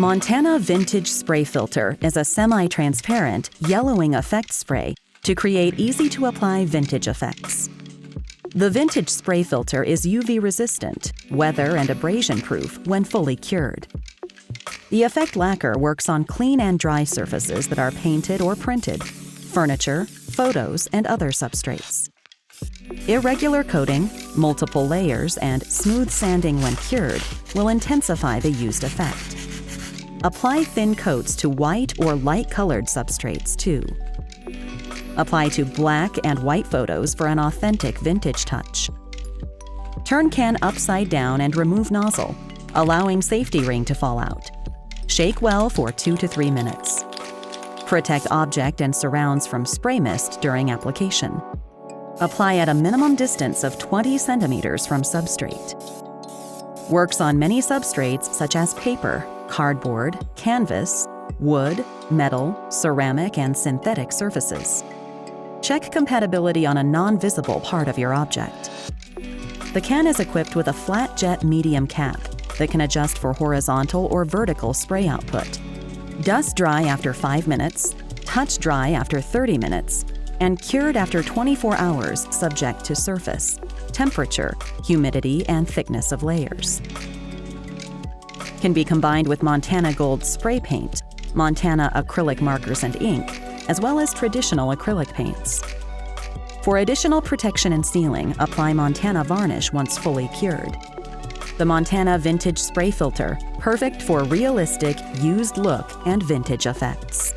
Montana Vintage Spray Filter is a semi-transparent, yellowing effect spray to create easy-to-apply vintage effects. The Vintage Spray Filter is UV-resistant, weather and abrasion-proof when fully cured. The effect lacquer works on clean and dry surfaces that are painted or printed, furniture, photos, and other substrates. Irregular coating, multiple layers, and smooth sanding when cured will intensify the used effect. Apply thin coats to white or light-colored substrates too. Apply to black and white photos for an authentic vintage touch. Turn can upside down and remove nozzle, allowing safety ring to fall out. Shake well for 2 to 3 minutes. Protect object and surrounds from spray mist during application. Apply at a minimum distance of 20 centimeters from substrate. Works on many substrates such as paper, cardboard, canvas, wood, metal, ceramic, and synthetic surfaces. Check compatibility on a non-visible part of your object. The can is equipped with a flat jet medium cap that can adjust for horizontal or vertical spray output. Dust dry after 5 minutes, touch dry after 30 minutes, and cured after 24 hours subject to surface, temperature, humidity, and thickness of layers. Can be combined with Montana Gold spray paint, Montana acrylic markers and ink, as well as traditional acrylic paints. For additional protection and sealing, apply Montana Varnish once fully cured. The Montana Vintage Spray Filter, perfect for realistic, used look and vintage effects.